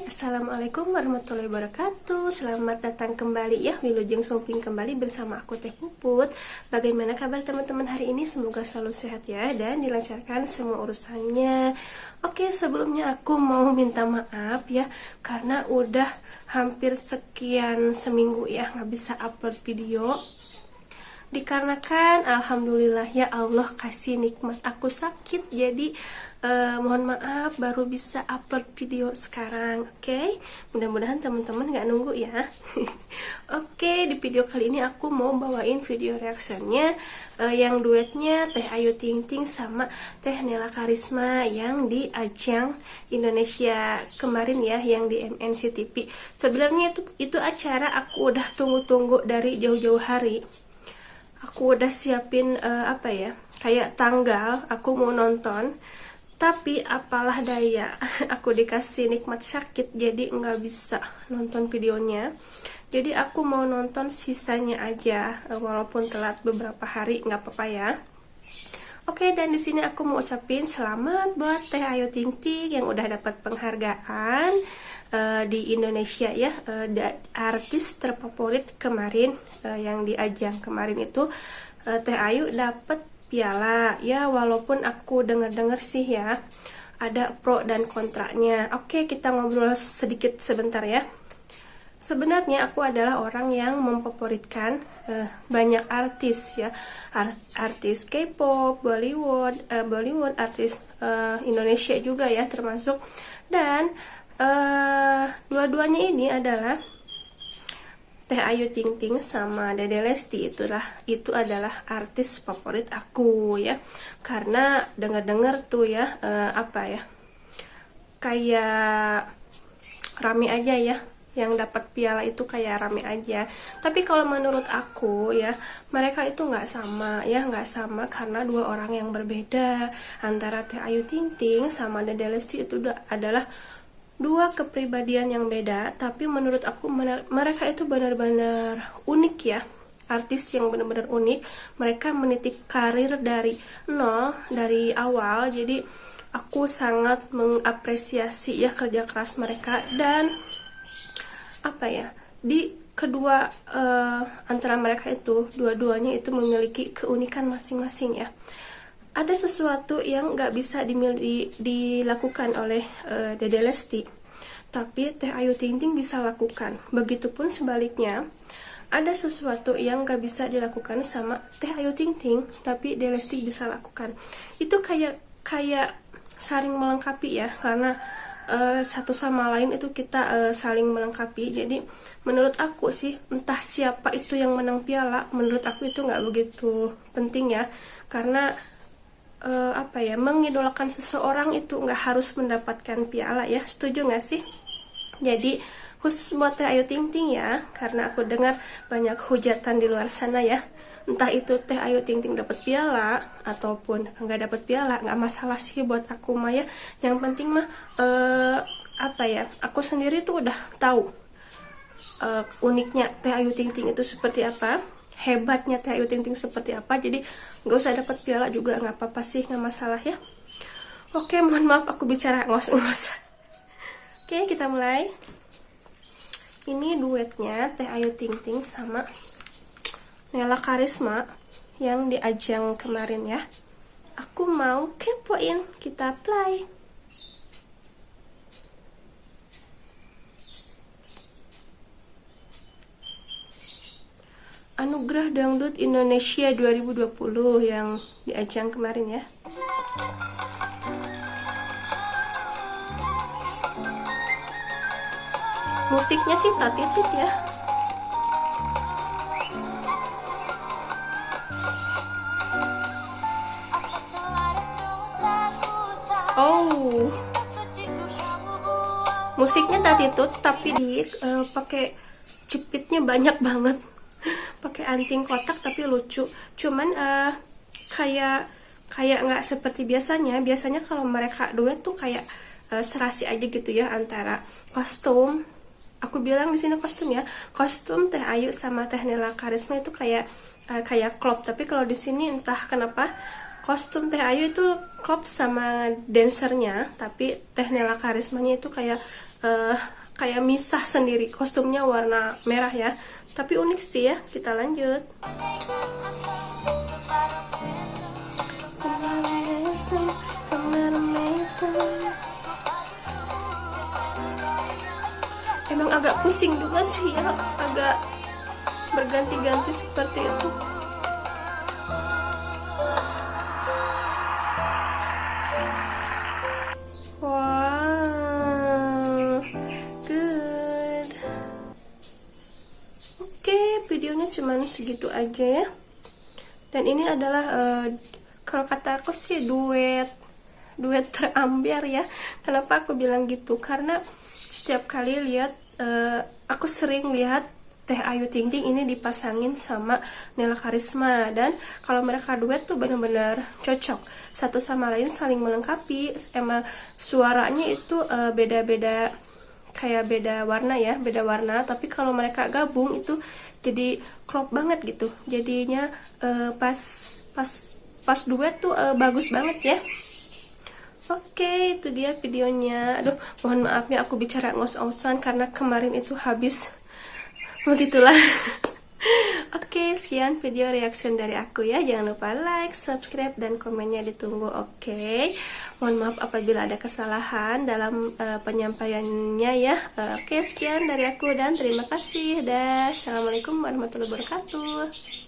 Assalamualaikum warahmatullahi wabarakatuh. Selamat datang kembali ya, Wilujeng Sumping kembali bersama aku Teh Puput. Bagaimana kabar teman-teman hari ini? Semoga selalu sehat ya dan dilancarkan semua urusannya. Oke, sebelumnya aku mau minta maaf ya, karena udah hampir sekian seminggu ya nggak bisa upload video. Dikarenakan alhamdulillah ya Allah kasih nikmat aku sakit, jadi mohon maaf baru bisa upload video sekarang. Oke, mudah-mudahan teman-teman gak nunggu ya. Oke, di video kali ini aku mau bawain video reactionnya yang duetnya Teh Ayu Ting Ting sama Teh Nela Karisma yang di ajang Indonesia kemarin ya, yang di MNC TV. Sebenarnya itu acara aku udah tunggu-tunggu dari jauh-jauh hari. Aku udah siapin kayak tanggal aku mau nonton, tapi apalah daya aku dikasih nikmat sakit jadi nggak bisa nonton videonya. Jadi aku mau nonton sisanya aja, walaupun telat beberapa hari nggak apa-apa ya. Oke, dan di sini aku mau ucapin selamat buat Teh Ayu Ting Ting yang udah dapat penghargaan di Indonesia ya, artis terfavorit kemarin yang di ajang kemarin itu. Teh Ayu dapat piala ya, walaupun aku dengar-dengar sih ya ada pro dan kontranya. Oke, kita ngobrol sedikit sebentar ya. Sebenarnya aku adalah orang yang memfavoritkan banyak artis ya, artis K-pop, Bollywood, artis Indonesia juga ya termasuk. Dan dua-duanya ini adalah Teh Ayu Ting Ting sama Dede Lesti, itu adalah artis favorit aku ya, karena dengar-dengar tuh ya kayak rame aja ya, yang dapat piala itu kayak rame aja. Tapi kalau menurut aku ya, mereka itu nggak sama karena dua orang yang berbeda. Antara Teh Ayu Ting Ting sama Dede Lesti itu adalah dua kepribadian yang beda, tapi menurut aku mereka itu benar-benar unik ya, artis yang benar-benar unik. Mereka meniti karir dari nol, dari awal. Jadi aku sangat mengapresiasi ya kerja keras mereka. Dan di kedua antara mereka itu, dua-duanya itu memiliki keunikan masing-masing ya. Ada sesuatu yang nggak bisa dilakukan oleh Dede Lesti, tapi Teh Ayu Ting Ting bisa lakukan. Begitupun sebaliknya, ada sesuatu yang nggak bisa dilakukan sama Teh Ayu Ting Ting, tapi Dede Lesti bisa lakukan. Itu kayak saling melengkapi ya, karena satu sama lain itu kita saling melengkapi. Jadi menurut aku sih, entah siapa itu yang menang piala, menurut aku itu nggak begitu penting ya, karena mengidolakan seseorang itu nggak harus mendapatkan piala ya. Setuju nggak sih? Jadi khusus buat Teh Ayu Ting Ting ya, karena aku dengar banyak hujatan di luar sana ya, entah itu Teh Ayu Ting Ting dapat piala ataupun nggak dapat piala, nggak masalah sih buat aku mah ya. Yang penting mah aku sendiri tuh udah tahu uniknya Teh Ayu Ting Ting itu seperti apa, hebatnya Teh Ayu Ting Ting seperti apa. Jadi nggak usah dapat piala juga nggak apa-apa sih, nggak masalah ya. Oke, mohon maaf aku bicara ngos-ngos. Oke, kita mulai. Ini duetnya Teh Ayu Ting Ting sama Nela Karisma yang di ajang kemarin ya. Aku mau kepoin, kita play. Anugerah Dangdut Indonesia 2020 yang di ajang kemarin ya. Musiknya sih tatitit ya. Oh, musiknya tatitut tapi pakai jepitnya banyak banget. Pakai anting kotak tapi lucu. Cuman kayak nggak seperti biasanya. Biasanya kalau mereka duet tuh kayak serasi aja gitu ya, antara kostum. Aku bilang di sini kostum ya. Kostum Teh Ayu sama Teh Nela Karisma itu kayak klop. Tapi kalau di sini entah kenapa kostum Teh Ayu itu klop sama dancernya, tapi Teh Nela Karismanya itu kayak misah sendiri. Kostumnya warna merah ya, tapi unik sih ya. Kita lanjut. Emang agak pusing juga sih ya, agak berganti-ganti seperti itu. Wow, good. Oke, videonya cuman segitu aja ya. Dan ini adalah kalau kata aku sih duet terambiar ya. Kenapa aku bilang gitu? Karena setiap kali lihat, aku sering lihat Teh Ayu Ting Ting ini dipasangin sama Nela Karisma, dan kalau mereka duet tuh benar-benar cocok, satu sama lain saling melengkapi. Emang suaranya itu beda-beda, kayak beda warna ya, beda warna, tapi kalau mereka gabung itu jadi klop banget gitu. Jadinya pas duet tuh bagus banget ya. Oke, itu dia videonya. Aduh, mohon maaf ya aku bicara ngos-ngosan karena kemarin itu habis. Begitulah. Oke, sekian video reaction dari aku ya. Jangan lupa like, subscribe, dan komennya ditunggu. Oke, mohon maaf apabila ada kesalahan dalam penyampaiannya ya. Oke, sekian dari aku dan terima kasih. Dah, assalamualaikum warahmatullahi wabarakatuh.